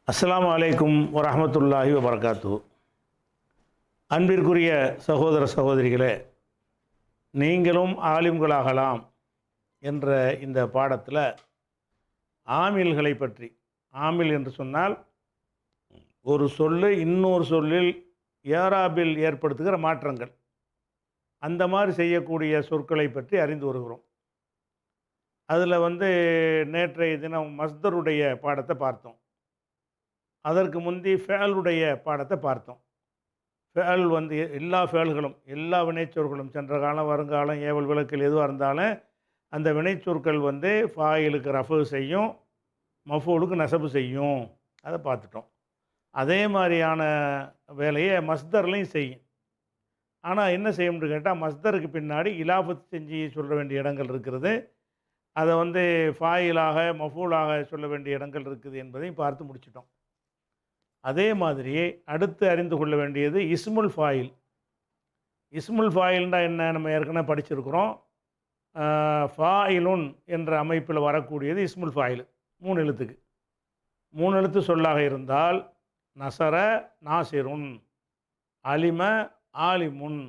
அஸ்ஸலாமு அலைக்கும் வரஹ்மத்துல்லாஹி வபரகாத்து. அன்பிற்குரிய சகோதர சகோதரிகளே, நீங்களும் ஆலிம்களாகலாம் என்ற இந்த பாடத்தில் ஆமில்களை பற்றி, ஆமில் என்று சொன்னால் ஒரு சொல்லு இன்னொரு சொல்லில் ஏராபில் ஏற்படுத்துகிற மாற்றங்கள், அந்த மாதிரி செய்யக்கூடிய சொற்களை பற்றி அறிந்து வருகிறோம். அதில் நேற்றைய தினம் மஸ்தருடைய பாடத்தை பார்த்தோம். அதற்கு முந்தி ஃபேலுடைய பாடத்தை பார்த்தோம். ஃபேல் எல்லா ஃபேல்களும், எல்லா வினைச்சொற்களும், சென்ற காலம் வருங்காலம் ஏவல் விளக்கில் எதுவாக இருந்தாலும் அந்த வினைச்சொற்கள் ஃபாயிலுக்கு ரஃபு செய்யும், மஃபூலுக்கு நசபு செய்யும். அதை பார்த்துட்டோம். அதே மாதிரியான வேலையை மஸ்தர்லையும் செய்யும். ஆனால் என்ன செய்யும்னு கேட்டால், மஸ்தருக்கு பின்னாடி இலாஃபத் செஞ்சு சொல்ல வேண்டிய இடங்கள் இருக்கிறது. அதை ஃபாயிலாக மஃபூலாக சொல்ல வேண்டிய இடங்கள் இருக்குது என்பதையும் பார்த்து முடிச்சிட்டோம். அதே மாதிரி அடுத்து அறிந்து கொள்ள வேண்டியது இஸ்முல் ஃபாயில். இஸ்முல் ஃபாயில்னா என்ன, நம்ம ஏற்கனவே படிச்சிருக்கிறோம். ஃபாயிலுன் என்ற அமைப்பில் வரக்கூடியது இஸ்முல் ஃபாயில். 3 எழுத்துக்கு, 3 எழுத்து சொல்லாக இருந்தால் நசர நாசிருன், அலிம ஆலிமுன்,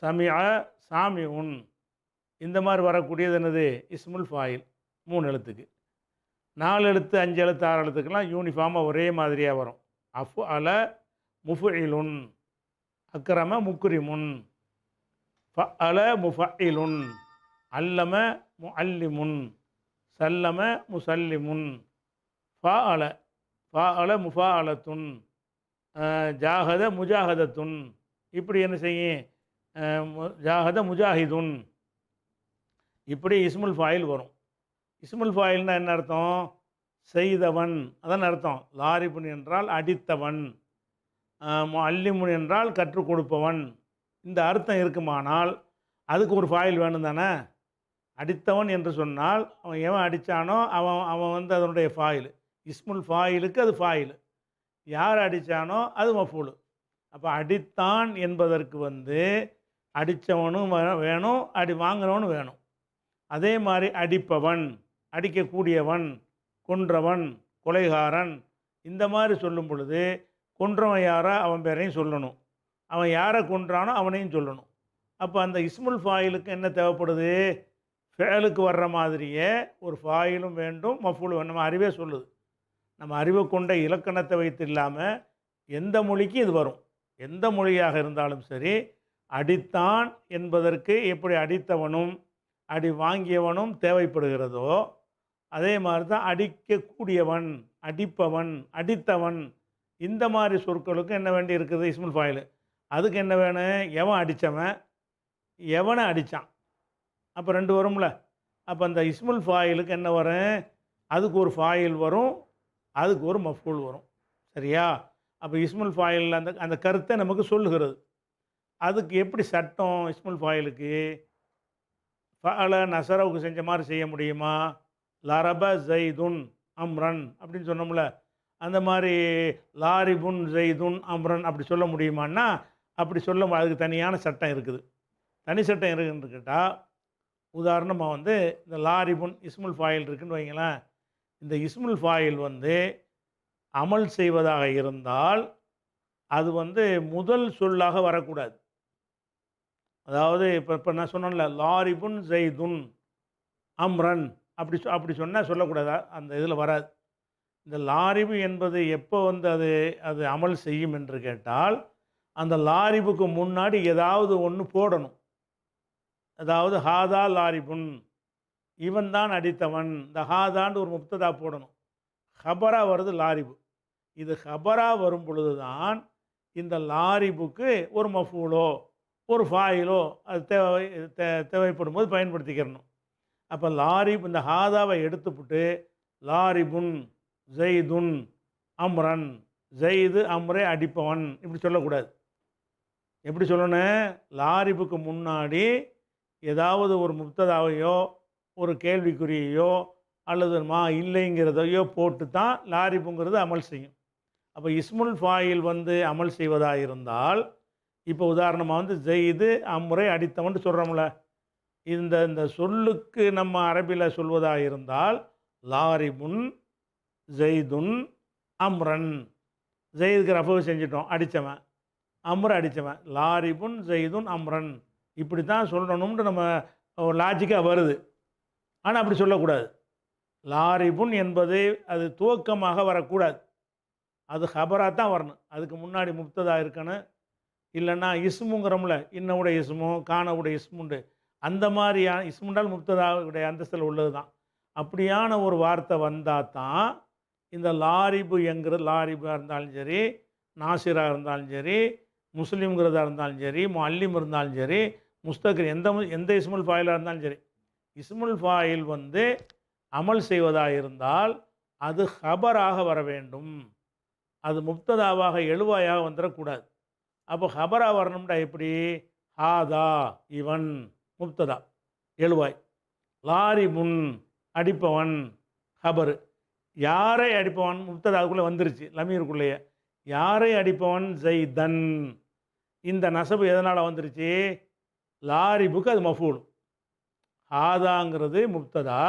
சமிஅ சாமிஉன், இந்த மாதிரி வரக்கூடியது என்னது, இஸ்முல் ஃபாயில். 3 எழுத்துக்கு. 4 எழுத்து, 5 எழுத்து, 6 எழுத்துக்கெல்லாம் யூனிஃபார்மாக ஒரே மாதிரியாக வரும். அஃப் அல முஃபுஇலுன், அக்ரம முக்ரிமுன், ஃபஅல முஃபஇலுன், அல்லம முஅல்லிமுன், சல்லம முசல்லிமுன், ஃபாஅல ஃபாஅல முஃபாஅலத்துன், ஜாஹத முஜாஹதத்துன். இப்படி என்ன செய்யும், ஜாஹத முஜாஹிதுன். இப்படி இஸ்முல் ஃபாயில் வரும். இஸ்முல் ஃபாயில்னா என்ன அர்த்தம், செய்தவன் அதான் அர்த்தம். லாரிபுன் என்றால் அடித்தவன், அல்லிமுன் என்றால் கற்றுக் கொடுப்பவன். இந்த அர்த்தம் இருக்குமானால் அதுக்கு ஒரு ஃபாயில் வேணும் தானே. அடித்தவன் என்று சொன்னால் அவன் எவன் அடித்தானோ அவன் அதனுடைய ஃபாயில். இஸ்முல் ஃபாயிலுக்கு அது ஃபாயில். யார் அடித்தானோ அது மஃபூல். அப்போ அடித்தான் என்பதற்கு அடித்தவனும் வேணும், அடி வாங்கினவனும் வேணும். அதே மாதிரி அடிப்பவன், அடிக்கக்கூடியவன், கொன்றவன், கொலைகாரன், இந்த மாதிரி சொல்லும் பொழுது கொன்றவன் யாரோ அவன் பேரையும் சொல்லணும், அவன் யாரை கொன்றானோ அவனையும் சொல்லணும். அப்போ அந்த இஸ்முல் ஃபாயிலுக்கு என்ன தேவைப்படுது, ஃபேலுக்கு வர்ற மாதிரியே ஒரு ஃபாயிலும் வேண்டும், மஃபூலும் வேண்டும். நம்ம அறிவே சொல்லுது. நம்ம அறிவை கொண்ட இலக்கணத்தை வைத்து இல்லாமல் எந்த மொழிக்கு இது வரும். எந்த மொழியாக இருந்தாலும் சரி, அடித்தான் என்பதற்கு எப்படி அடித்தவனும் அடி வாங்கியவனும் தேவைப்படுகிறதோ, அதே மாதிரி தான் அடிக்கக்கூடியவன், அடிப்பவன், அடித்தவன், இந்த மாதிரி சொற்களுக்கும் என்ன வேண்டி இருக்குது இஸ்முல் ஃபாயில். அதுக்கு என்ன வேணும், எவன் அடித்தவன், எவனை அடித்தான். அப்போ 2 வரும்ல. அப்போ அந்த இஸ்முல் ஃபாயிலுக்கு என்ன வரும், அதுக்கு ஒரு ஃபாயில் வரும், அதுக்கு ஒரு மஃபூல் வரும். சரியா? அப்போ இஸ்முல் ஃபாயில் அந்த கருத்தை நமக்கு சொல்லுகிறது. அதுக்கு எப்படி சட்டம், இஸ்முல் ஃபாயிலுக்கு ஃபஅல நசரவுக்கு செஞ்ச மாதிரி செய்ய முடியுமா, லரப ஜெய்துன் அம்ரன் அப்படின்னு சொன்னோம்ல, அந்த மாதிரி லாரிபுன் ஜெய்துன் அம்ரன் அப்படி சொல்ல முடியுமான்னா அப்படி சொல்ல அதுக்கு தனியான சட்டம் இருக்குது. தனி சட்டம் இருக்குன்னு கேட்டால், உதாரணமாக இந்த லாரிபுன் இஸ்முல் ஃபாயில் இருக்குன்னு வைங்களேன். இந்த இஸ்முல் ஃபாயில் அமல் செய்வதாக இருந்தால் அது முதல் சொல்லாக வரக்கூடாது. அதாவது இப்போ நான் சொன்னேன்ல, லாரிபுன் ஜெய்துன் அம்ரன் அப்படி சொன்னால் சொல்லக்கூடாதா, அந்த இதில் வராது. இந்த லாரிபு என்பது எப்போ அது அமல் செய்யும் என்று கேட்டால், அந்த லாரிபுக்கு முன்னாடி ஏதாவது ஒன்று போடணும். அதாவது ஹாதா லாரிபுன், இவன் தான் அடித்தவன், இந்த ஹாதான்னு ஒரு முப்ததா போடணும். ஹபரா வருது லாரிபு. இது ஹபரா வரும் பொழுது தான் இந்த லாரிபுக்கு ஒரு மஃபூலோ ஒரு ஃபாயிலோ அது தேவைப்படும் போது பயன்படுத்திக்கிறணும். அப்போ லாரிப், இந்த ஹாதாவை எடுத்துவிட்டு லாரிபுன் ஜெய்துன் அம்ரன், ஜெய்து அம்ரே அடிப்பவன் இப்படி சொல்லக்கூடாது. எப்படி சொல்லணும், லாரிபுக்கு முன்னாடி ஏதாவது ஒரு முப்ததாவையோ ஒரு கேள்விக்குறியையோ அல்லது இல்லைங்கிறதையோ போட்டு தான் லாரிபுங்கிறது அமல் செய்யும். அப்போ இஸ்முல் ஃபாயில் அமல் செய்வதாக இருந்தால், இப்போ உதாரணமாக ஜெய்து அம்ரை அடித்தவன் சொல்கிறோம்ல, இந்த சொல்லுக்கு நம்ம அரபியில் சொல்வதாக இருந்தால் லாரிபுன் ஜெய்துன் அம்ரன், ஜெயிதுக்கு ரஃபு செஞ்சிட்டோம், அடித்தவன். அம்ர அடித்தவன். லாரிபுன் ஜெயிதுன் அம்ரன், இப்படி தான் சொல்லணும்னு நம்ம ஒரு லாஜிக்காக வருது. ஆனால் அப்படி சொல்லக்கூடாது. லாரிபுன் என்பது அது துவக்கமாக வரக்கூடாது. அது ஹபராக தான் வரணும். அதுக்கு முன்னாடி முப்ததா இருக்கணும். இல்லைன்னா இஸ்முங்கிறோம்ல, இன்னவுடைய இஸ்மு கானவுடைய இஸ்முண்டு, அந்த மாதிரியான இஸ்முண்டால் முப்ததாவுடைய அந்தஸ்தில் உள்ளது தான். அப்படியான ஒரு வார்த்தை வந்தால் தான் இந்த லாரிபு என்கிறது, லாரிபாக இருந்தாலும் சரி, நாசிராக இருந்தாலும் சரி, முஸ்லீம்ங்கிறதா இருந்தாலும் சரி, முஅல்லிம் இருந்தாலும் சரி, முஸ்தகிர் எந்த இஸ்முல் ஃபாயிலாக இருந்தாலும் சரி, இஸ்முல் ஃபாயில் வந்து அமல் செய்வதாக இருந்தால் அது ஹபராக வர வேண்டும். அது முப்ததாவாக எழுவாயாக வந்துடக்கூடாது. அப்போ ஹபரா வரணும்டா எப்படி? ஹாதா இவன் முப்ததா எழுவாய், லாரிபுன் அடிப்பவன் ஹபரு. யாரை அடிப்பவன் முப்ததாவுக்குள்ளே வந்துருச்சு, லமீருக்குள்ளேயே. யாரை அடிப்பவன்? ஜெய்தன். இந்த நசபு எதனால் வந்துருச்சு? லாரிபுக்கு அது மஃபூல். ஹாதாங்கிறது முப்ததா,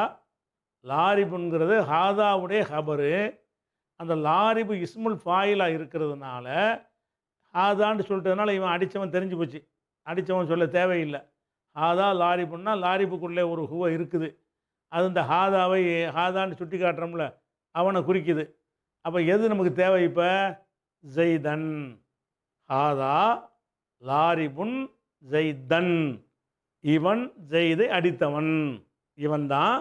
லாரிபுங்கிறது ஹாதாவுடைய ஹபரு. அந்த லாரிபு இஸ்முல் ஃபாயிலாக இருக்கிறதுனால ஹாதான்னு சொல்லிட்டதுனால இவன் அடித்தவன் தெரிஞ்சு போச்சு, அடித்தவன் சொல்ல தேவையில்லை. ஹாதா லாரிபுன்னா லாரிபுக்குள்ளே ஒரு ஹுவ இருக்குது, அது இந்த ஹாதாவை ஹாதான்னு சுட்டி காட்டுறோம்ல, அவனை குறிக்குது. அப்போ எது நமக்கு தேவை? இப்போ ஜெய்தன், ஹாதா லாரிபுன் ஜெய்தன், இவன் ஜெய்தை அடித்தவன், இவன் தான்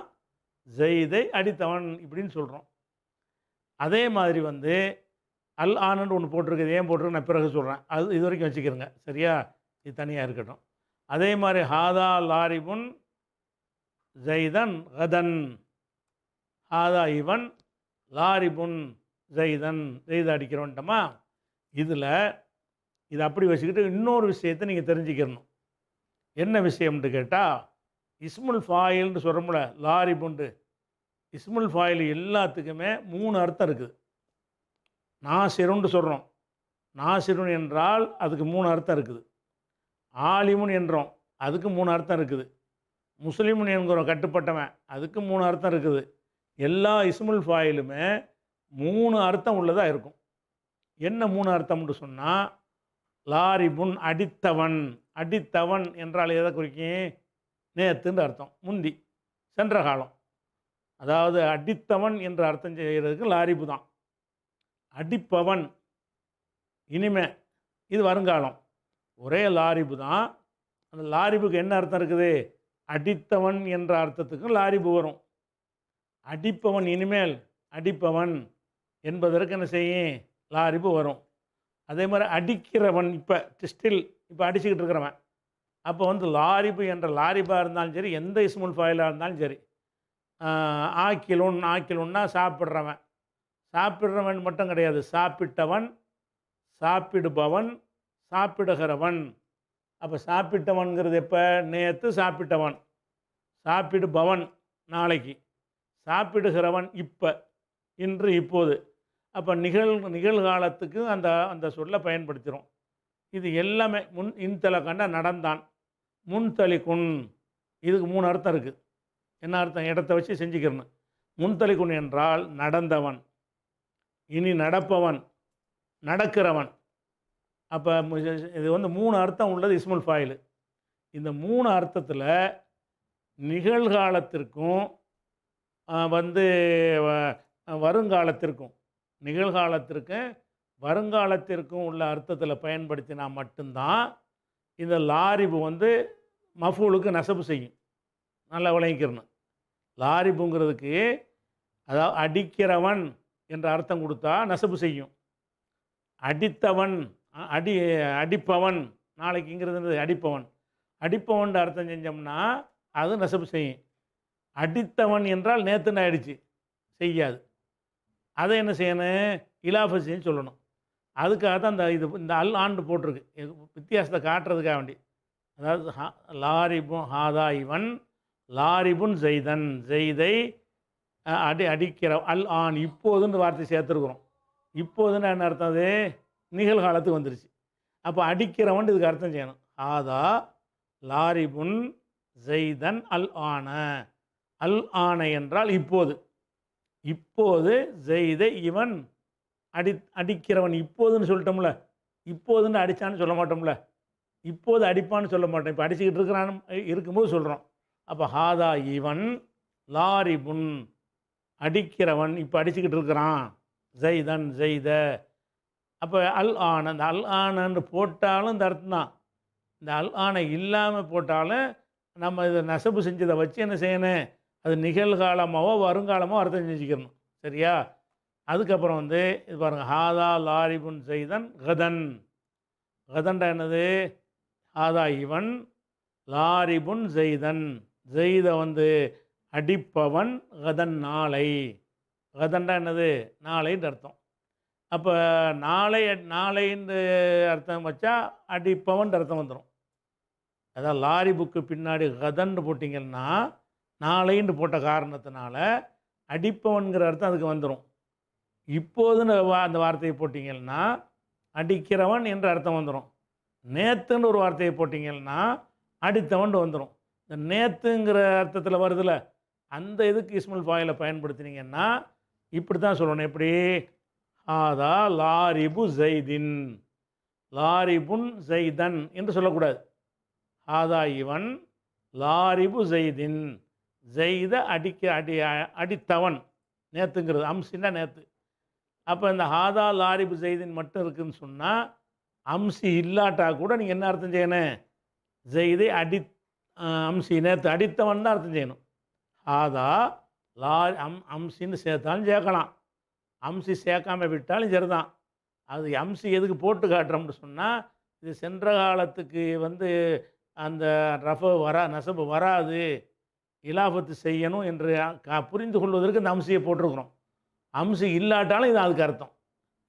ஜெய்தை அடித்தவன் இப்படின்னு சொல்கிறோம். அதே மாதிரி வந்து அல் ஆனன்னு ஒன்று போட்டிருக்குது. ஏன் போட்டிருக்கு நான் பிறகு சொல்கிறேன், அது இது வரைக்கும் வச்சுக்கிறேங்க, சரியா? இது தனியாக இருக்கட்டும். அதே மாதிரி ஹாதா லாரிபுன் ஜெய்தன் கதன், ஹாதா இவன் லாரிபுன் ஜெய்தன், ஜெய்த அடிக்கிறோன்ட்டோமா. இதில் இதை அப்படி வச்சுக்கிட்டு இன்னொரு விஷயத்தை நீங்கள் தெரிஞ்சுக்கிறணும். என்ன விஷயம்னு கேட்டால், இஸ்முல் ஃபாயில்னு சொல்கிறோம்ல, லாரிபுண்டு இஸ்முல் ஃபாயில் எல்லாத்துக்குமே 3 அர்த்தம் இருக்குது. நாசிருன்னு சொல்கிறோம், நாசிருன் என்றால் அதுக்கு 3 அர்த்தம் இருக்குது. ஆலிமுன் என்றோம், அதுக்கு 3 அர்த்தம் இருக்குது. முஸ்லீமுன் என்கிறோம், கட்டுப்பட்டவன், அதுக்கு 3 அர்த்தம் இருக்குது. எல்லா இஸ்முல் ஃபாயிலுமே 3 அர்த்தம் உள்ளதாக இருக்கும். என்ன 3 அர்த்தம்னு சொன்னால், லாரிபுன் அடித்தவன், அடித்தவன் என்றால் எதை குறிக்கும்? நேத்துன்னு அர்த்தம், முந்தி சென்ற காலம். அதாவது அடித்தவன் என்ற அர்த்தம் செய்கிறதுக்கு லாரிபு தான். அடிப்பவன் இனிமே, இது வருங்காலம். ஒரே லாரிபு தான். அந்த லாரிபுக்கு என்ன அர்த்தம் இருக்குது? அடித்தவன் என்ற அர்த்தத்துக்கும் லாரிபு வரும். அடிப்பவன் இனிமேல், அடிப்பவன் என்பதற்கு என்ன செய்யும்? லாரிபு வரும். அதே மாதிரி அடிக்கிறவன், இப்போ ஸ்டில் இப்போ அடிச்சுக்கிட்டு இருக்கிறவன், அப்போ வந்து லாரிபு என்ற லாரிபாக இருந்தாலும் சரி, எந்த இஸ்முல் ஃபாயிலாக இருந்தாலும் சரி. ஆக்கிலுன், ஆக்கிலுன்னா சாப்பிட்றவன், சாப்பிட்றவன் மட்டும் கிடையாது, சாப்பிட்டவன், சாப்பிடுபவன், சாப்பிடுகிறவன். அப்போ சாப்பிட்டவன்கிறது எப்போ? நேற்று சாப்பிட்டவன். சாப்பிடுபவன் நாளைக்கு, சாப்பிடுகிறவன் இப்போ, இன்று இப்போது. அப்போ நிகழ்காலத்துக்கு அந்த அந்த சொல்லை பயன்படுத்துகிறோம். இது எல்லாமே இன்தலை கண்ட நடந்தான், முன்தலிக்குன், இதுக்கு 3 அர்த்தம் இருக்குது. என்ன அர்த்தம்? இடத்தை வச்சு செஞ்சுக்கிறணும். முன்தலிக்குன் என்றால் நடந்தவன், இனி நடப்பவன், நடக்கிறவன். அப்போ இது வந்து 3 அர்த்தம் உள்ளது இஸ்முல் ஃபாயில். இந்த 3 அர்த்தத்தில் நிகழ்காலத்திற்கும் வந்து வருங்காலத்திற்கும், நிகழ்காலத்திற்கும் வருங்காலத்திற்கும் உள்ள அர்த்தத்தில் பயன்படுத்தினா மட்டும்தான் இந்த லாரிபு வந்து மஃபூலுக்கு நசபு செய்யும். நல்லா விளங்கிக்கிறணும். லாரிபுங்கிறதுக்கு அதாவது அடிக்கிறவன் என்ற அர்த்தம் கொடுத்தா நசபு செய்யும். அடித்தவன், அடிப்பவன், நாளைக்குங்கிறது அடிப்பவன், அடிப்பவன் அர்த்தம் செஞ்சோம்னா அது நசபு செய்யும். அடித்தவன் என்றால் நேற்றுன்னு ஆயிடுச்சு, செய்யாது. அதை என்ன செய்யணும்? இலாஃபசின்னு சொல்லணும். அதுக்காக தான் இந்த அல் ஆண்டு போட்டிருக்கு, வித்தியாசத்தை காட்டுறதுக்காக வேண்டி. அதாவது லாரிபுன் ஹாதா இவன், லாரிபுன் ஜெய்தன், ஜெய்தை அடிக்கிற அல் ஆன், இப்போதுன்னு வார்த்தை சேர்த்துருக்குறோம். இப்போதுன்னு என்ன அர்த்தம்? அது நிகழ்காலத்துக்கு வந்துருச்சு. அப்போ அடிக்கிறவன் இதுக்கு அர்த்தம் செய்யணும். ஹாதா லாரிபுன் ஜெய்தன் அல் ஆன, அல் ஆன என்றால் இப்போது, இப்போது ஜெய்தை இவன் அடி அடிக்கிறவன் இப்போதுன்னு சொல்லிட்டோம்ல, இப்போதுன்னு அடித்தான்னு சொல்ல மாட்டோம்ல, இப்போது அடிப்பான்னு சொல்ல மாட்டோம். இப்போ அடிச்சுக்கிட்டு இருக்கிறான் இருக்கும்போது சொல்கிறோம். அப்போ ஹாதா இவன் லாரிபுன் அடிக்கிறவன் இப்போ அடிச்சுக்கிட்டு இருக்கிறான். ஜெய்தன் ஜெய்த. அப்போ அல் ஆன், அந்த அல் ஆனன்னு போட்டாலும் இந்த அர்த்தம் தான். இந்த அல் ஆனை இல்லாமல் போட்டாலும் நம்ம இதை நசபு செஞ்சதை வச்சு என்ன செய்யணும், அது நிகழ்காலமாவோ வருங்காலமோ அர்த்தம் செஞ்சுக்கணும். சரியா? அதுக்கப்புறம் வந்து இது பாருங்கள், ஹாதா லாரிபுன் ஜெய்தன் கதன். கதன்டா என்னது? ஹாதா இவன் லாரிபுன் ஜெய்தன், ஜெய்த வந்து அடிப்பவன், கதன் நாளை. கதன்டா என்னது? நாளைன்னு அர்த்தம். அப்போ நாளை நாளைன்னு அர்த்தம் வச்சா அடிப்பவன் அர்த்தம் வந்துடும். அதான் லாரி புக்கு பின்னாடி கதன்னு போட்டிங்கன்னா நாளைன்னு போட்ட காரணத்தினால அடிப்பவன்கிற அர்த்தம் அதுக்கு வந்துடும். இப்போதுன்னு அந்த வார்த்தையை போட்டிங்கன்னா அடிக்கிறவன் என்ற அர்த்தம் வந்துடும். நேத்துன்னு ஒரு வார்த்தையை போட்டிங்கன்னா அடித்தவன் வந்துடும். இந்த நேத்துங்கிற அர்த்தத்தில் வருதுல்ல, அந்த இதுக்கு இஸ்முல் ஃபாயிலை பயன்படுத்தினீங்கன்னா இப்படி தான் சொல்லணும். எப்படி? ஆதா லாரிபு ஜெய்தின், லாரிபுன் ஜெய்தன் என்று சொல்லக்கூடாது. ஆதா இவன் லாரிபு ஜெய்தின், ஜெய்த அடித்தவன். நேத்துங்கிறது அம்சின்னா நேத்து. அப்போ இந்த ஹாதா லாரிபு ஜெய்தின் மட்டும் இருக்குதுன்னு சொன்னால் அம்சி இல்லாட்டா கூட நீங்கள் என்ன அர்த்தம் செய்யணும்? ஜெய்தை அம்சி நேற்று அடித்தவன் தான் அர்த்தம் செய்யணும். ஹாதா லாரி அம்சின்னு சேர்த்தாலும் சேர்க்கலாம், அம்சி சேர்க்காம விட்டாலும் சரிதான். அது அம்சி எதுக்கு போட்டு காட்டுறோம்னு சொன்னால், இது சென்ற காலத்துக்கு வந்து அந்த நசபு வராது, இலாபத்து செய்யணும் என்று புரிந்து கொள்வதற்கு இந்த அம்சியை போட்டிருக்கிறோம். அம்சி இல்லாட்டாலும் இது அதுக்கு அர்த்தம்.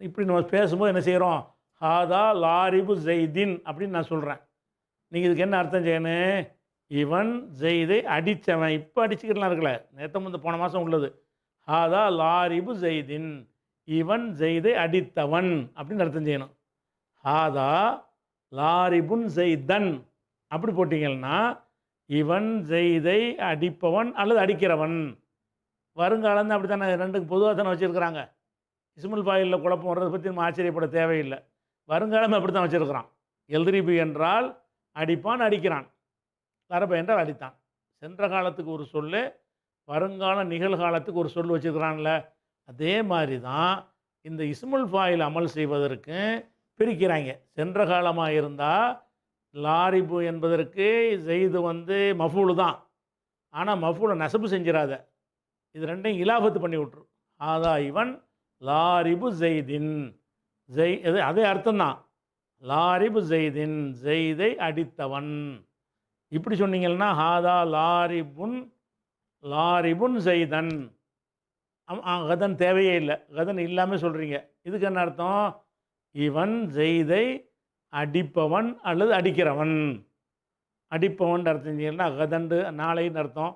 இப்படி நம்ம பேசும்போது என்ன செய்கிறோம்? ஹாதா லாரிபு ஜெய்தின் அப்படின்னு நான் சொல்கிறேன். நீங்கள் இதுக்கு என்ன அர்த்தம் செய்யணும்? இவன் ஜெய்தை அடித்தவன். இப்போ அடிச்சுக்கிட்டுலாம் இருக்கல, நேற்று வந்து போன மாதம் உள்ளது. ஹாதா லாரிபு ஜெய்தின், இவன் ஜெய்தை அடித்தவன் அப்படின்னு அர்த்தம் செய்யணும். ஹாதா லாரிபுன் ஜெய்தன் அப்படி போட்டிங்கன்னா இவன் ஜெய்தை அடிப்பவன் அல்லது அடிக்கிறவன். வருங்காலம் தான் அப்படி தானே, ரெண்டுக்கு பொதுவாக தானே வச்சுருக்கிறாங்க. இஸ்முல் ஃபாயிலில் குழப்பம் வர்றதை பற்றி நம்ம ஆச்சரியப்பட தேவையில்லை. வருங்காலம் அப்படி தான் வச்சுருக்கிறான். எல்திரிபு என்றால் அடிப்பான், அடிக்கிறான். தரப என்றால் அடித்தான். சென்ற காலத்துக்கு ஒரு சொல், வருங்கால நிகழ்காலத்துக்கு ஒரு சொல் வச்சுருக்கிறான்ல, அதே மாதிரி தான் இந்த இஸ்முல் ஃபாயில் அமல் செய்வதற்கு பிரிக்கிறாங்க. சென்ற காலமாக இருந்தால் லாரிபு என்பதற்கு ஜெய்து வந்து மஃபூலு தான், ஆனால் மஃபூலை நசபு செஞ்சிடாத, இது ரெண்டையும் இலாபத்து பண்ணி விட்ரு. ஆதா இவன் லாரிபு ஜெய்தின், அதே அர்த்தம்தான். லாரிபு ஜெய்தின், ஜெய்தை அடித்தவன். இப்படி சொன்னீங்கன்னா ஹாதா லாரிபுன் ஜெய்தன். கதன் தேவையே இல்லை, கதன் இல்லாமல் சொல்கிறீங்க. இதுக்கு என்ன அர்த்தம்? இவன் ஜெய்தை அடிப்பவன் அல்லது அடிக்கிறவன். அடிப்பவன் அர்த்தம் செஞ்சீங்கன்னா கதண்டு நாளைன்னு அர்த்தம்,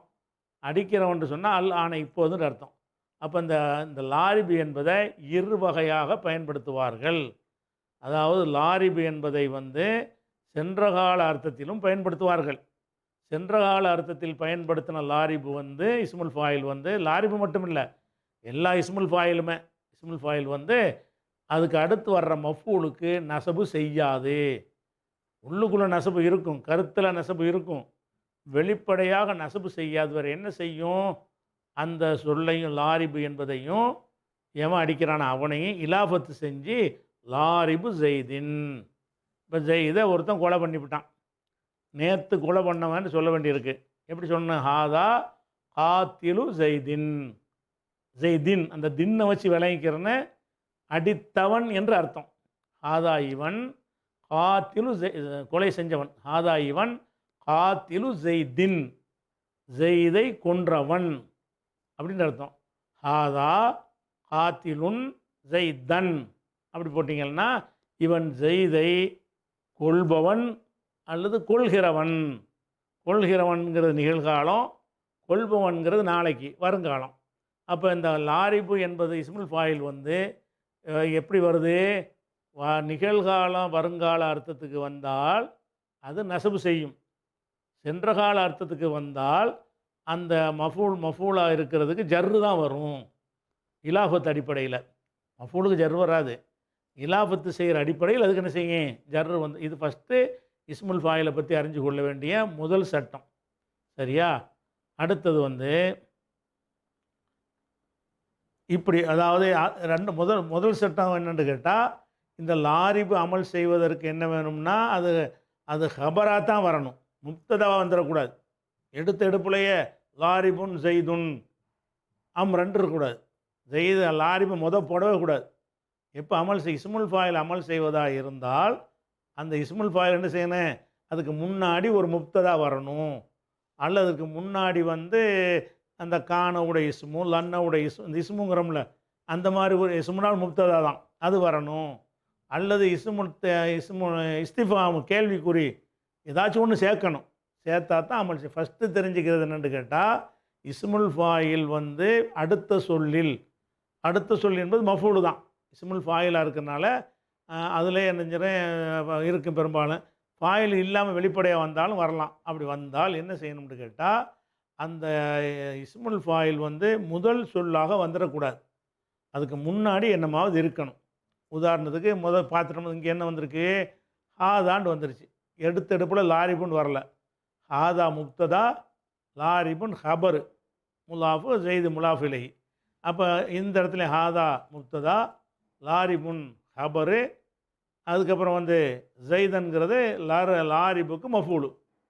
அடிக்கிறவன் சொன்னால் அல் ஆணை இப்போதுன்னு அர்த்தம். அப்போ இந்த லாரிபு என்பதை இரு வகையாக பயன்படுத்துவார்கள். அதாவது லாரிபு என்பதை வந்து சென்றகால அர்த்தத்திலும் பயன்படுத்துவார்கள். சென்றகால அர்த்தத்தில் பயன்படுத்தின லாரிபு வந்து இஸ்முல் ஃபாயில் வந்து லாரிபு மட்டும் இல்லை, எல்லா இஸ்முல் ஃபாயில் வந்து அதுக்கு அடுத்து வர்ற மஃபூலுக்கு நசபு செய்யாது. உள்ளுக்குள்ளே நசபு இருக்கும், கருத்தில் நசபு இருக்கும், வெளிப்படையாக நசபு செய்யாது. வேறு என்ன செய்யும்? அந்த சொல்லையும் லாரிபு என்பதையும் எவன் அடிக்கிறான அவனையும் இலாபத்து செஞ்சு லாரிபு ஜெய்தின். இப்போ ஜெய்தை ஒருத்தன் கொலை பண்ணிவிட்டான், நேற்று கொலை பண்ணவன்னு சொல்ல வேண்டியிருக்கு. எப்படி சொன்ன? ஹாதா காத்திலு ஜெய்தின். ஜெய்தின் அந்த தின்னை வச்சு விளங்கிக்கிறன்னு அடித்தவன் என்று அர்த்தம். ஹாதா இவன் காத்திலு கொலை செஞ்சவன். ஹாதா இவன் காத்திலு ஜெய்தின், ஜெய்தை கொன்றவன் அப்படின்னு அர்த்தம். ஹாதா காத்திலுன் ஜெய்தன் அப்படி போட்டிங்கன்னா இவன் ஜெய்தை கொள்பவன் அல்லது கொள்கிறவன். கொள்கிறவன்கிறது நிகழ்காலம், கொள்பவன்கிறது நாளைக்கு வருங்காலம். அப்போ இந்த லாரிபு என்பது இஸ்முல் ஃபாயில் வந்து எப்படி வருது? நிகழ்காலம் வருங்கால அர்த்தத்துக்கு வந்தால் அது நசபு செய்யும். சென்ற கால அர்த்தத்துக்கு வந்தால் அந்த மஃபூலாக இருக்கிறதுக்கு ஜர்ரு தான் வரும் இலாஃபத் அடிப்படையில். மஃபூலுக்கு ஜர் வராது. இலாஃபத்து செய்கிற அடிப்படையில் அதுக்கு என்ன செய்யும் ஜர் வந்து இது ஃபஸ்ட்டு இஸ்முல் ஃபாயிலை பற்றி அறிஞ்சு கொள்ள வேண்டிய முதல் சட்டம். சரியா? அடுத்தது வந்து இப்படி அதாவது முதல் சட்டம் என்னென்னு கேட்டால், இந்த லாரிபு அமல் செய்வதற்கு என்ன வேணும்னா அது அது ஹபராக தான் வரணும், முப்ததாவாக வந்துடக்கூடாது. எடுப்புலையே லாரிபுன் ஜெய்துன் ரெண்டு இருக்கக்கூடாது. ஜெய்து லாரிபு போடவே கூடாது. எப்போ இஸ்முல் ஃபாயில் அமல் செய்வதாக இருந்தால் அந்த இஸ்முல் ஃபாயில் என்ன செய்யணும், அதுக்கு முன்னாடி ஒரு முப்ததா வரணும், அல்லது அதுக்கு முன்னாடி வந்து அந்த கானவுடைய இஸ்மு லன்னவுடைய இந்த இஸ்முங்கிறோம்ல அந்த மாதிரி ஒரு இஸ்முனால் முப்ததா தான் அது வரணும். அல்லது இஸ்மு இஸ்திஃபாம் கேள்விக்குறி ஏதாச்சும் ஒன்று சேர்க்கணும். சேர்த்தா தான் அமல் செய்யும். ஃபஸ்ட்டு தெரிஞ்சுக்கிறது என்னென்னு கேட்டால், இஸ்முல் ஃபாயில் வந்து அடுத்த சொல் என்பது மஃபூலு தான். இஸ்முல் ஃபாயிலாக இருக்கிறனால அதில் என்ன இருக்கும் பெரும்பாலும். ஃபாயில் இல்லாமல் வெளிப்படையாக வந்தாலும் வரலாம். அப்படி வந்தால் என்ன செய்யணும்னு கேட்டால், அந்த இஸ்முல் ஃபாயில் வந்து முதல் சொல்லாக வந்துடக்கூடாது. அதுக்கு முன்னாடி என்னமாவது இருக்கணும். உதாரணத்துக்கு பார்த்துட்டோம், இங்கே என்ன வந்திருக்கு, ஹாதான்னு வந்துருச்சு. எடுப்பில் லாரிபுன் வரல. ஹாதா முப்ததா, லாரிபுன் ஹபரு, முலாஃபு ஜெய்து முலாஃபிலை. அப்போ இந்த இடத்துல ஹாதா முப்ததா, லாரிபுன் ஹபரு, அதுக்கப்புறம் வந்து ஜெய்தன்கிறது லாரிபுக்கு மஃபூலு.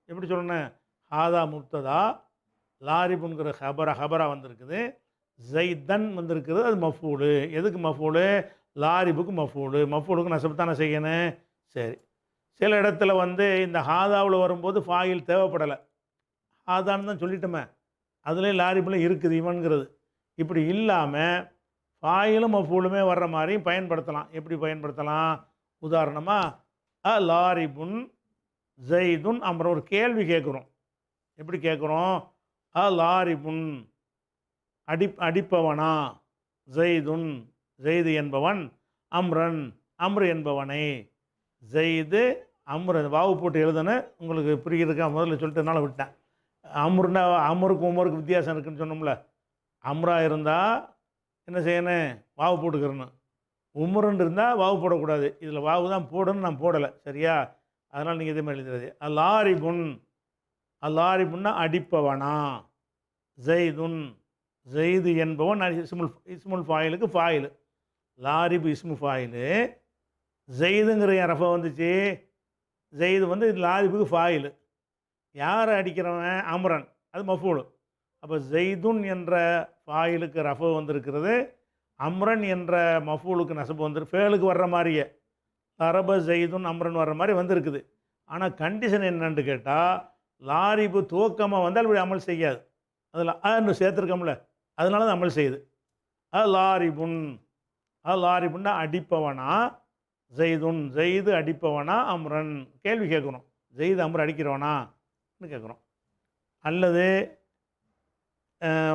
எப்படி சொல்லணும், ஹாதா முப்ததா, லாரிபுன்கிற ஹபரா வந்திருக்குது, ஜெய்தன் வந்திருக்குது, அது மஃபூலு. எதுக்கு மஃபூலு, லாரிபுக்கு மஃபூலுக்கு நசபு தானே செய்யணும். சரி, சில இடத்துல வந்து இந்த ஹாதாவில் வரும்போது ஃபாயில் தேவைப்படலை, ஹாதான்னு தான் சொல்லிட்டோமே, அதுலேயே லாரிபுல இருக்குது இவன்கிறது. இப்படி இல்லாமல் ஃபாயிலும் மஃபூலுமே வர்ற மாதிரியும் பயன்படுத்தலாம். எப்படி பயன்படுத்தலாம், உதாரணமாக லாரிபுன் ஜெய்துன் அப்புறம் ஒரு கேள்வி கேட்குறோம். எப்படி கேட்குறோம், லாரிபுன் அடிப்பவனா, ஜெய்து என்பவன், அம்ரு என்பவனை. ஜெய்து அம்ரு வாவு போட்டு எழுதுன்னு உங்களுக்கு புரியுறதுக்கா முதல்ல சொல்லிட்டதுனால விட்டேன். அம்ருக்கு உமருக்கு வித்தியாசம் இருக்குதுன்னு சொன்னோம்ல. அம்ரா இருந்தால் என்ன செய்யணும், வாவு போட்டுக்கிறணும். உமருன்னு இருந்தால் வாவு போடக்கூடாது. இதில் வாவு தான் போடணும்னு நான் போடலை. சரியா? அதனால் நீங்கள் இதே மாதிரி எழுதுறது. லாரிபுன்னா அடிப்பவனா, ஜெய்து என்பவன் இஸ்முல் ஃபாயிலுக்கு ஃபாயிலு, லாரிபு இஸ்மு ஃபாயிலு. ஜெய்துங்கிற ரஃபா வந்துச்சு, ஜெய்து வந்து லாரிபுக்கு ஃபாயிலு. யாரை அடிக்கிறவன், அம்ரன், அது மஃபூலு. அப்போ ஜெய்துன் என்ற ஃபாயிலுக்கு ரஃபா வந்திருக்கிறது, அம்ரன் என்ற மஃபூலுக்கு நசபு வந்துருக்கு. ஃபேலுக்கு வர்ற மாதிரியே அரப ஜெய்துன் அம்ரன் வர்ற மாதிரி வந்திருக்குது. ஆனால் கண்டிஷன் என்னன்னு கேட்டால், லாரிபு துவக்கமாக வந்தால் இப்படி அமல் செய்யாது. அதில் சேர்த்துருக்கோம்ல, அதனால தான் அமல் செய்யுது. லாரிபுன்னா அடிப்பவனா, ஜெய்து அடிப்பவனா, அம்ரன் கேள்வி கேட்குறோம். ஜெய்து அம்ரு அடிக்கிறவனான்னு கேட்குறோம். அல்லது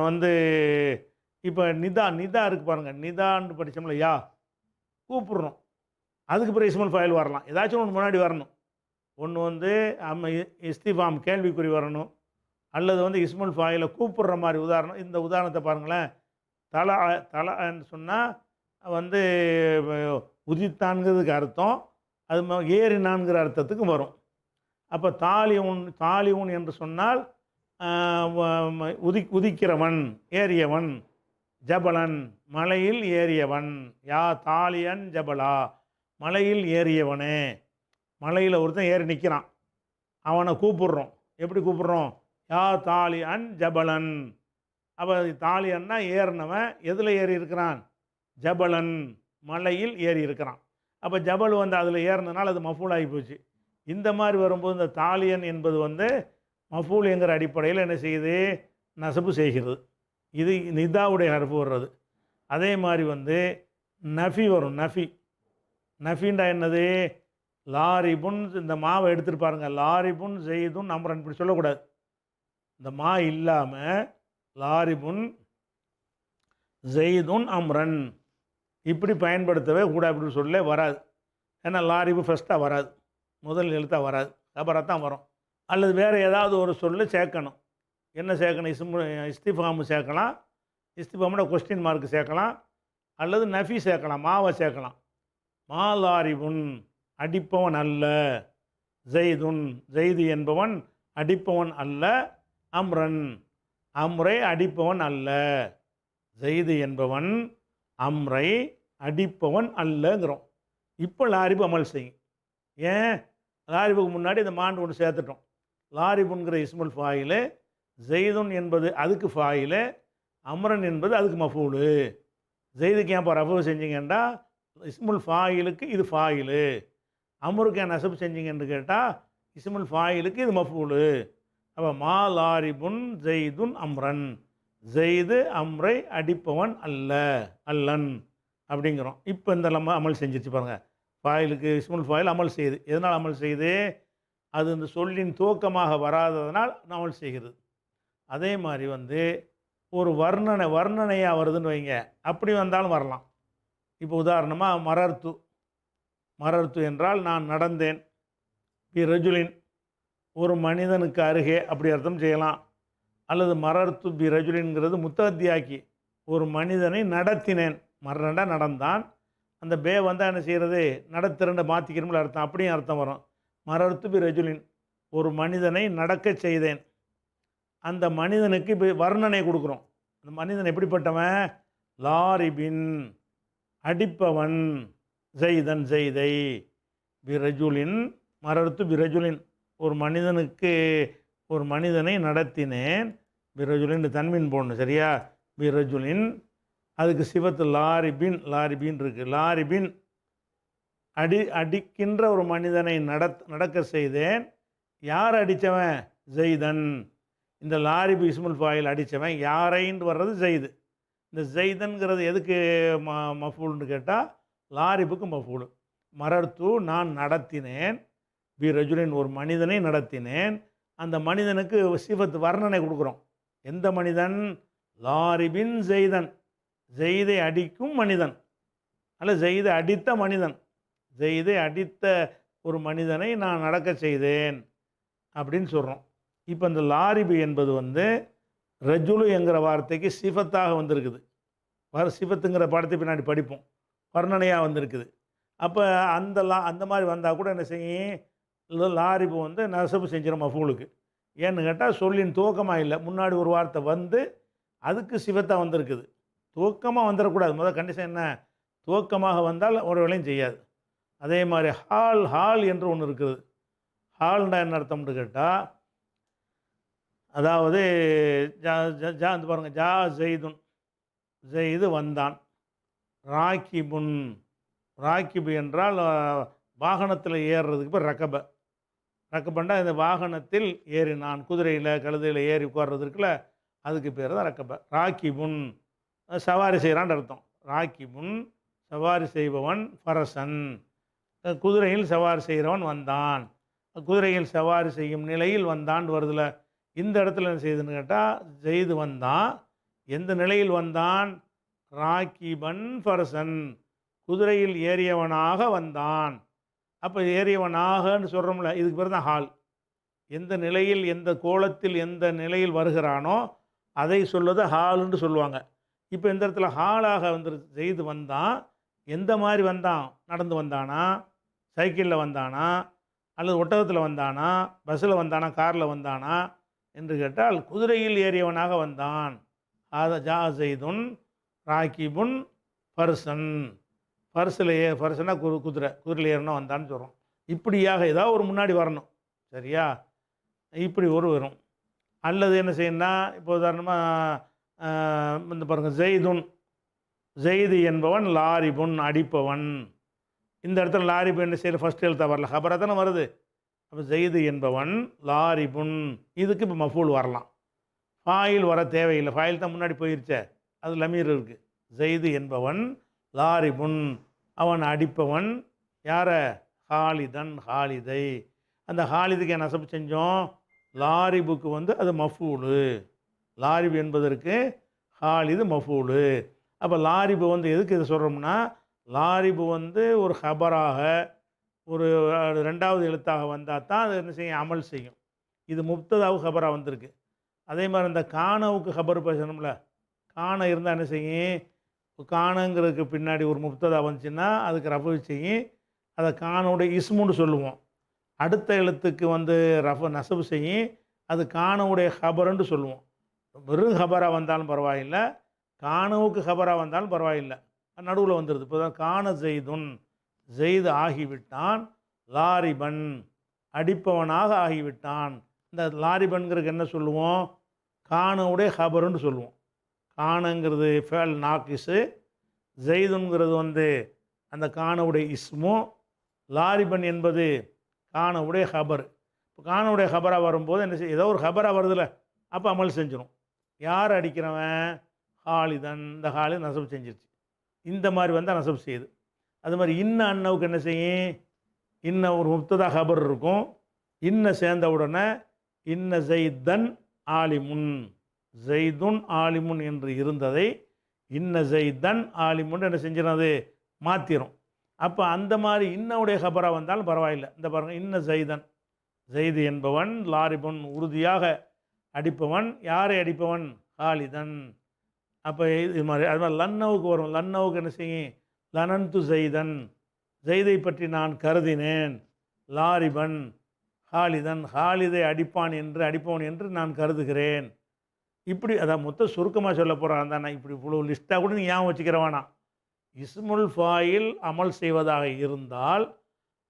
வந்து இப்போ நிதா இருக்குது பாருங்கள், நிதான்னு படித்தோம்ல, யா கூப்பிட்றோம். அதுக்கு பிறகு இஸ்முல் ஃபாயில் வரலாம். ஏதாச்சும் ஒன்று முன்னாடி வரணும். ஒன்று வந்து இஸ்திஃபாம் கேள்விக்குறி வரணும், அல்லது வந்து இஸ்முல் ஃபாயிலை கூப்பிட்ற மாதிரி. இந்த உதாரணத்தை பாருங்களேன். தலான்னு சொன்னால் வந்து உதித்தான்கிறதுக்கு அர்த்தம், அது ஏறினான்கிற அர்த்தத்துக்கு வரும். அப்போ தாலிவுன் என்று சொன்னால் உதிக்கிறவன், ஏறியவன். ஜபலன் மலையில் ஏறியவன், யா தாலியன் ஜபலா மலையில் ஏறியவனே. மலையில் ஒருத்தன் ஏறி நிற்கிறான், அவனை கூப்பிட்றோம். எப்படி கூப்பிட்றோம், யா தாலியன் ஜபலன். அப்போ தாலியன்னா ஏறினவன். எதில் ஏறி இருக்கிறான், ஜபலன் மலையில் ஏறி இருக்கிறான். அப்போ ஜபல் வந்து அதில் ஏறினதுனால அது மஃபூல் ஆகி போச்சு. இந்த மாதிரி வரும்போது இந்த தாலியன் என்பது வந்து மஃபூல் என்கிற அடிப்படையில் என்ன செய்யுது, நசபு செய்கிறது. இது நிதாவுடைய ஹர்ஃபு வர்றது. அதே மாதிரி வந்து நஃபி வரும். நஃபின்டா என்னது, லாரிபுன், இந்த மாவை எடுத்துகிட்டு பாருங்கள், லாரிபுன் ஜெய்துன் அம்ரன் இப்படி சொல்லக்கூடாது. இந்த மா இல்லாமல் லாரிபுன் ஜெய்துன் அம்ரன் இப்படி பயன்படுத்தவே கூட அப்படின்னு சொல்ல வராது. ஏன்னா லாரிபு ஃபஸ்ட்டாக வராது, முதல் எழுத்தாக வராது, கபராக தான் வரும். அல்லது வேறு ஏதாவது ஒரு சொல்ல சேர்க்கணும். என்ன சேர்க்கணும், இஸ்திஃபாமு சேர்க்கலாம், இஸ்திஃபாமோட கொஸ்டின் மார்க் சேர்க்கலாம், அல்லது நஃபி சேர்க்கலாம், மாவை சேர்க்கலாம். மா லாரிபுன் அடிப்பவன் அல்ல, ஜெய்துன் ஜெய்து என்பவன் அடிப்பவன் அல்ல, அம்ரன் அம்ரை அடிப்பவன் அல்ல. ஜெய்து என்பவன் அம்ரை அடிப்பவன் அல்லங்கிறோம். இப்போ லாரிபு அமல் செய்யும். ஏன்? லாரிபுக்கு முன்னாடி இந்த மாண்டு ஒன்று சேர்த்துட்டோம். லாரிபுங்கிற இஸ்முல் ஃபாயிலு, ஜெய்துன் என்பது அதுக்கு ஃபாயிலு, அம்ரன் என்பது அதுக்கு மஃபூலு. ஜெய்துக்கு ஏன் ரஃபு செஞ்சீங்கன்னா இஸ்முல் ஃபாயிலுக்கு இது ஃபாயிலு, அம்ருக்கு ஏன் நசப் செஞ்சீங்கன்னு கேட்டால் இஸ்முல் ஃபாயிலுக்கு இது மஃபூலு. அப்போ மா லாரிபுன் ஜெய்துன் அம்ரன், ஜெய்து அம்ரை அடிப்பவன் அல்ல, அல்லன் அப்படிங்கிறோம். இப்போ இந்த நம்ம அமல் செஞ்சிருச்சு பாருங்கள். ஃபாயிலுக்கு இஸ்முல் ஃபாயில் அமல் செய்யுது. எதனால் அமல் செய்யுது? அது இந்த சொல்லின் துவக்கமாக வராததனால் அமல் செய்கிறது. அதே மாதிரி ஒரு வர்ணனையாக வருதுன்னு வைங்க, அப்படி வந்தாலும் வரலாம். இப்போ உதாரணமாக மரர்த்து என்றால் நான் நடந்தேன். பி ரஜுலின் ஒரு மனிதனுக்கு அருகே அப்படி அர்த்தம் செய்யலாம். அல்லது மரர்த்து பி ரஜுலின்ங்கிறது முத்தத்தியாக்கி ஒரு மனிதனை நடத்தினேன். மரணண்டா நடந்தான், அந்த பே வந்தால் என்ன செய்கிறது? நடத்திரண்டை மாற்றிக்கிறோம்ல அர்த்தம், அப்படியும் அர்த்தம் வரும். மரர்த்து பி ரஜுலின் ஒரு மனிதனை நடக்க செய்தேன். அந்த மனிதனுக்கு இப்போ வர்ணனை கொடுக்குறோம். அந்த மனிதன் எப்படிப்பட்டவன்? லாரிபின் அடிப்பவன், ஜெய்தன் ஜெய்தை, பிரஜுலின் மரர்த்து பிரஜுலின் ஒரு மனிதனை நடத்தினேன். பிரஜுலின் தன்மின் போடணும், சரியா? பிரஜுலின் அதுக்கு சிவத்து லாரிபின் இருக்குது. லாரிபின் அடிக்கின்ற ஒரு மனிதனை நடக்க செய்தேன். யார் அடித்தவன்? ஜெய்தன். இந்த லாரிபு இஸ்முல் ஃபாயில் அடித்தவன் யாரைன்னு வர்றது ஜெய்து. இந்த ஜெய்தன்கிறது எதுக்கு மஃபூல்னு கேட்டால் லாரிபுக்கு மஃபூல். மரர்த்து நான் நடத்தினேன், பி ரஜுலின் ஒரு மனிதனை நடத்தினேன். அந்த மனிதனுக்கு சிவத்து வர்ணனை கொடுக்குறோம். எந்த மனிதன்? லாரிபின் ஜெய்தன், ஜெய்தை அடிக்கும் மனிதன், அல்ல ஜெய்தை அடித்த மனிதன். ஜெய்தை அடித்த ஒரு மனிதனை நான் நடக்க செய்தேன் அப்படின்னு சொல்கிறோம். இப்போ இந்த லாரிபு என்பது ரஜுலு என்கிற வார்த்தைக்கு சிஃபத்தாக வந்திருக்குது. சிஃபத்துங்கிற படத்தை பின்னாடி படிப்போம், வர்ணனையாக வந்திருக்குது. அப்போ அந்த மாதிரி வந்தால் கூட என்ன செய்யும்? லாரிபு நசபு செஞ்சிடும் மஃபூலுக்கு. ஏன்னு கேட்டால் சொல்லின் துவக்கமாக இல்லை, முன்னாடி ஒரு வார்த்தை அதுக்கு சிவத்தாக வந்திருக்குது. துவக்கமாக வந்துடக்கூடாது. முதல் கண்டிஷன் என்ன? துவக்கமாக வந்தால் ஒரு வேலையும் செய்யாது. அதே மாதிரி ஹால் என்று ஒன்று இருக்குது. ஹால்ண்டா என்ன அர்த்தம்னு கேட்டால், அதாவது பாருங்கள், ஜா ஜெய்துன் ஜெய்து வந்தான். ராக்கிபு என்றால் வாகனத்தில் ஏறுறதுக்கு பேர் ரக்கபண்டா இந்த வாகனத்தில் ஏறினான். குதிரையில் கழுதையில் ஏறி உட்கார்றது இருக்குல்ல, அதுக்கு பேர் தான் ரக்கப. ராக்கிபுன் சவாரி செய்கிறான்னு அர்த்தம். ராக்கிபுன் சவாரி செய்பவன், ஃபரசன் குதிரையில் சவாரி செய்கிறவன் வந்தான். குதிரையில் சவாரி செய்யும் நிலையில் வந்தான் வருதுல. இந்த இடத்துல என்ன செய்யுதுன்னு கேட்டால் ஜெய்து வந்தான். எந்த நிலையில் வந்தான்? ராக்கிபன் ஃபரசன் குதிரையில் ஏறியவனாக வந்தான். அப்போ ஏறியவனாகன்னு சொல்கிறோம்ல, இதுக்கு பேர் தான் ஹால். எந்த நிலையில், எந்த கோலத்தில், எந்த நிலையில் வருகிறானோ அதை சொல்லுவது ஹாலுன்னு சொல்லுவாங்க. இப்போ இந்த இடத்துல ஹாலாக ஜெய்து வந்தான். எந்த மாதிரி வந்தான்? நடந்து வந்தானா, சைக்கிளில் வந்தானா, அல்லது ஒட்டகத்தில் வந்தானா, பஸ்ஸில் வந்தானா, காரில் வந்தானா என்று கேட்டால் குதிரையில் ஏறியவனாக வந்தான். ஜா ஜெய்துன் ராக்கிபுன் ஃபர்சன் ஃபர்சனா குதிரையில் ஏறினா வந்தான்னு சொல்கிறோம். இப்படியாக ஏதாவது ஒரு முன்னாடி வரணும், சரியா? இப்படி வரும். அல்லது என்ன செய்யணும்னா, இப்போ உதாரணமாக பாருங்கள், ஜெய்து என்பவன் லாரிபுன் அடிப்பவன். இந்த இடத்துல லாரிபு என்ன செய்யற? ஃபஸ்ட் எழுத்தா வரல, ஹபராக தானே வருது. அப்போ ஜெய்து என்பவன் லாரிபுன், இதுக்கு இப்போ மஃபூல் வரலாம். ஃபாயில் வர தேவையில்லை, ஃபாயில் தான் முன்னாடி போயிருச்சே, அது லமீர் இருக்குது. ஜெய்து என்பவன் லாரிபுன் அவன் அடிப்பவன். யாரை? ஹாலிதன் ஹாலிதை. அந்த ஹாலிதுக்கு என்ன நசபு செஞ்சோம்? லாரிபுக்கு அது மஃபூலு. லாரிபு என்பதற்கு ஹாலிது மஃபூலு. அப்போ லாரிபு எதுக்கு இதை சொல்கிறோம்னா, லாரிபு ஒரு ஹபராக ஒரு ரெண்டாவது எழுத்தாக வந்தால் தான் அது என்ன செய்யும்? அமல் செய்யும். இது முப்ததாவுக்கு ஹபராக வந்திருக்கு. அதே மாதிரி இந்த கானவுக்கு ஹபர் பேசணும்ல, காண இருந்தால் என்ன செய்யும்? காணுங்கிறதுக்கு பின்னாடி ஒரு முப்ததா வந்துச்சுன்னா அதுக்கு ரஃபு செய்யும், அதை காணுடைய இஸ்முன்னு சொல்லுவோம். அடுத்த எழுத்துக்கு வந்து நசபு செய்யும், அது காணுடைய ஹபருன்னு சொல்லுவோம். வெறும் ஹபராக வந்தாலும் பரவாயில்ல, காணுவுக்கு ஹபராக வந்தாலும் பரவாயில்லை, நடுவில் வந்துடுது. இப்போ தான் காண ஜெய்துன், ஜெய்து ஆகிவிட்டான், லாரிபன் அடிப்பவனாக ஆகிவிட்டான். இந்த லாரிபன்கிறதுக்கு என்ன சொல்லுவோம்? காணுடைய ஹபருன்னு சொல்லுவோம். காணுங்கிறது ஃபேல் நாக்கிஸு, ஜெய்துங்கிறது வந்து அந்த காணுடைய இஸ்மு, லாரிபன் என்பது காணுடைய ஹபர். இப்போ காணுடைய ஹபராக வரும்போது என்ன செய்ய, ஏதோ ஒரு ஹபராக வருதுல்ல, அப்போ அமல் செஞ்சிடும். யார் அடிக்கிறவன்? ஹாலிதன். இந்த ஹாலித் நசபு செஞ்சிருச்சு. இந்த மாதிரி வந்தால் நசபு செய்யுது. அது மாதிரி இன்ன அன்னவுக்கு என்ன செய்யும்? இன்ன ஒரு முப்ததா ஹபர் இருக்கும், இன்ன சேர்ந்த உடனே இன்ன ஜெய்தன் ஆலிமுன், ஜெய்துன் ஆலிமுன் என்று இருந்ததை இன்ன ஜெய்தன் ஆலிமுன் என்ன செஞ்சிடும், மாற்றிடும். அப்போ அந்த மாதிரி இன்னவுடைய ஹபராக வந்தாலும் பரவாயில்லை. இந்த பாருங்கள், இன்ன ஜெய்தன், ஜெய்து என்பவன் லாரிபன் உறுதியாக அடிப்பவன். யாரை அடிப்பவன்? ஹாலிதன். அப்போ இது மாதிரி அது மாதிரி லன்னவுக்கு வரும். லன்னவுக்கு என்ன செய்யும்? லனன்து ஜெய்தன், ஜெய்தை பற்றி நான் கருதினேன். லாரிபன் ஹாலிதன், ஹாலிதை அடிப்பவன் என்று நான் கருதுகிறேன். இப்படி அதான் மொத்த சுருக்கமாக சொல்ல போகிறான் தான். இப்படி இவ்வளோ லிஸ்ட்டாக கூட நீ ஞாபகம் வச்சுக்கிறவானா. இஸ்முல் ஃபாயில் அமல் செய்வதாக இருந்தால்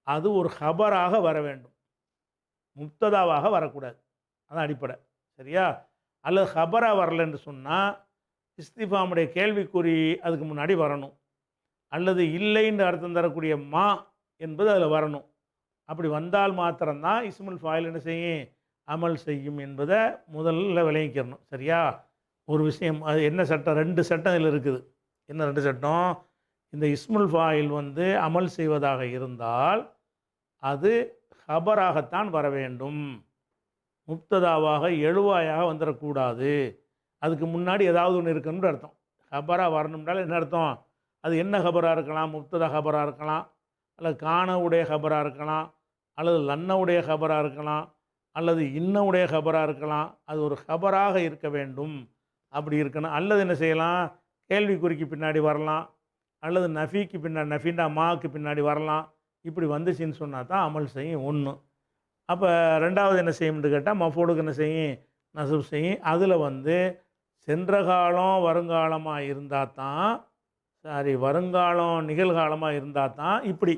அது ஒரு ஹபராக வர வேண்டும், முப்ததாவாக வரக்கூடாது. அதான் அடிப்படை. சரியா? அல்லது ஹபராக வரலன்னு சொன்னால் இஸ்திஃபாமுடைய கேள்விக்குறி அதுக்கு முன்னாடி வரணும், அல்லது இல்லைன்னு அர்த்தம் தரக்கூடிய மா என்பது அதில் வரணும். அப்படி வந்தால் மாத்திரம்தான் இஸ்முல் ஃபாயில் என்ன செய்யும்? அமல் செய்யும் என்பதை முதல்ல விளங்கிக்கிறணும். சரியா? ஒரு விஷயம், அது என்ன சட்டம்? 2 சட்டம் இதில் இருக்குது. என்ன 2 சட்டம்? இந்த இஸ்முல் ஃபாயில் வந்து அமல் செய்வதாக இருந்தால் அது ஹபராகத்தான் வர வேண்டும், முப்ததாவாக எழுவாயாக வந்துடக்கூடாது. அதுக்கு முன்னாடி ஏதாவது ஒன்று இருக்கணும்னு அர்த்தம். ஹபராக வரணும்னால என்ன அர்த்தம்? அது என்ன ஹபராக இருக்கலாம்? முப்ததா ஹபராக இருக்கலாம், அல்லது காணவுடைய ஹபராக இருக்கலாம், அல்லது லன்னவுடைய ஹபராக இருக்கலாம், அல்லது இன்னவுடைய ஹபராக இருக்கலாம். அது ஒரு ஹபராக இருக்க வேண்டும். அப்படி இருக்கணும். அல்லது என்ன செய்யலாம்? கேள்விக்குறிக்கு பின்னாடி வரலாம், அல்லது நஃபிக்கு பின்னாடி, நஃபின்டா மாவுக்கு பின்னாடி வரலாம். இப்படி வந்துச்சுன்னு சொன்னால் தான் அமல் செய்யும் ஒன்று. அப்போ ரெண்டாவது என்ன செய்யும்னு கேட்டால் மஃபூலுக்கு என்ன செய்யும்? நசப் செய்யும். அதில் வந்து சென்ற காலம் வருங்காலமாக இருந்தால் தான், வருங்காலம் நிகழ்காலமாக இருந்தால் தான் இப்படி.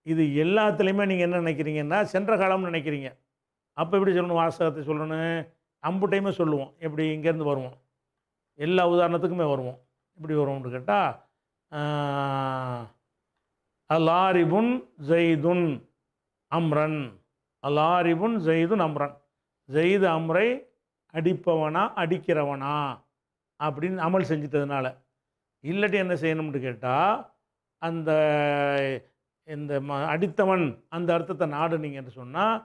இது எல்லாத்துலேயுமே நீங்கள் என்ன நினைக்கிறீங்கன்னா சென்ற காலம்னு நினைக்கிறீங்க. அப்போ எப்படி சொல்லணும்? வாசகத்தை சொல்லணும், அம்புட்டையுமே சொல்லுவோம். எப்படி? இங்கேருந்து வருவோம், எல்லா உதாரணத்துக்குமே வருவோம். எப்படி வருவோம்னு கேட்டால் அலாரிபுன் ஜெய்துன் அம்ரன், அலாரிபுன் ஜெய்துன் அம்ரன், ஜெய்து அம்ரை அடிப்பவனா அடிக்கிறவனா அப்படின்னு அமல் செஞ்சிட்டதுனால. இல்லாட்டி என்ன செய்யணும்னு கேட்டால் அந்த இந்த அடித்தவன் அந்த அர்த்தத்தை நாடுனீங்க என்று சொன்னால்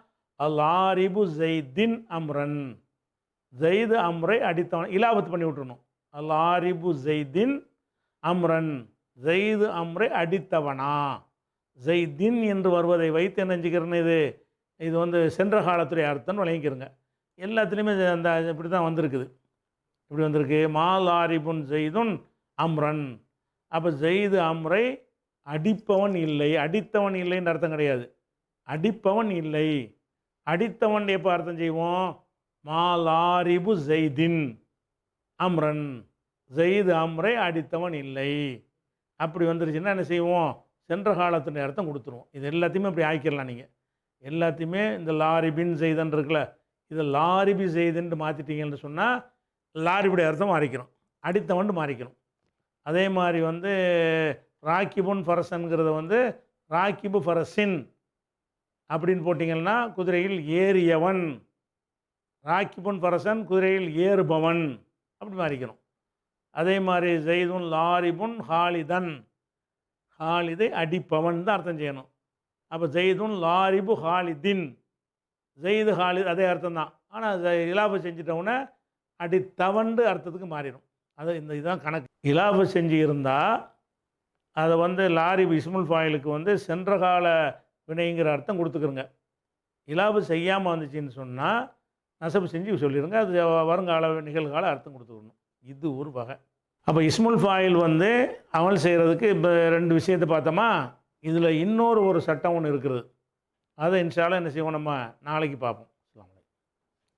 அலாரிபு ஜெய்தின் அம்ரன், ஜெய்து அம்ரை அடித்தவன் இலாபத்து பண்ணி விட்டுருணும். அலாரிபு ஜெய்தின் அம்ரன், ஜெய்து அம்ரை அடித்தவனா. ஜெய்தின் என்று வருவதை வைத்து என்ன செஞ்சுக்கிறேன்னு இது வந்து சென்ற காலத்துடைய அர்த்தம்னு வழங்கிக்கிறங்க. எல்லாத்துலேயுமே அந்த இப்படி தான் வந்திருக்குது. இப்படி வந்திருக்கு. மாலாரிபுன் ஜெய்துன் அம்ரன். அப்போ ஜெய்து அம்ரை அடிப்பவன் இல்லை, அடித்தவன் இல்லைன்னு அர்த்தம் கிடையாது, அடிப்பவன் இல்லை. அடித்தவன் எப்போ அர்த்தம் செய்வோம்? மாலாரிபு ஜெய்தின் அம்ரன், ஜெய்து அம்ரை அடித்தவன் இல்லை. அப்படி வந்துருச்சுன்னா என்ன செய்வோம்? சென்ற காலத்துடைய அர்த்தம் கொடுத்துருவோம். இது எல்லாத்தையுமே அப்படி ஆக்கிடலாம். நீங்கள் எல்லாத்தையுமே இந்த லாரிபின் ஜெய்தன் இருக்குல்ல, இதை லாரிபி ஜெய்துன்னு மாற்றிட்டீங்கன்னு சொன்னால் லாரிபுடைய அர்த்தம் மாறிக்கிறோம், அடித்தவன் மாறிக்கிறோம். அதே மாதிரி வந்து ராக்கிபுன் ஃபரசன்கிறத வந்து ராக்கிபு ஃபரசின் அப்படின்னு போட்டிங்கன்னா குதிரையில் ஏறியவன், ராக்கிபுன் ஃபரசன் குதிரையில் ஏறுபவன் அப்படி மாறிக்கிறோம். அதே மாதிரி ஜெய்துன் லாரிபுன் ஹாலிதன், ஹாலிதை அடிப்பவன் தான் அர்த்தம் செய்யணும். அப்போ ஜெய்துன் லாரிபு ஹாலிதின், ஜெய்து ஹாலித் அதே அர்த்தம் தான். ஆனால் இலாப செஞ்சிட்டவுடனே அடித்தவண்டு அர்த்தத்துக்கு மாறிடும். அது இதுதான் கணக்கு. இலாப செஞ்சு இருந்தால் அதை வந்து லாரிபு இஸ்முல் ஃபாயிலுக்கு வந்து சென்ற கால வினைங்கிற அர்த்தம் கொடுத்துக்கிறங்க. இலாபு செய்யாமல் வந்துச்சின்னு சொன்னால் நசபு செஞ்சு சொல்லிடுங்க, அது வருங்கால நிகழ்கால அர்த்தம் கொடுத்துக்கணும். இது ஒரு வகை. அப்போ இஸ்முல் ஃபாயில் வந்து அமல் செய்கிறதுக்கு இப்போ 2 விஷயத்தை பார்த்தோமா. இதில் இன்னொரு ஒரு சட்டம் ஒன்று இருக்குது. அதை இன்ஷா அல்லாஹ் என்ன செய்வோம், நம்ம நாளைக்கு பார்ப்போம்.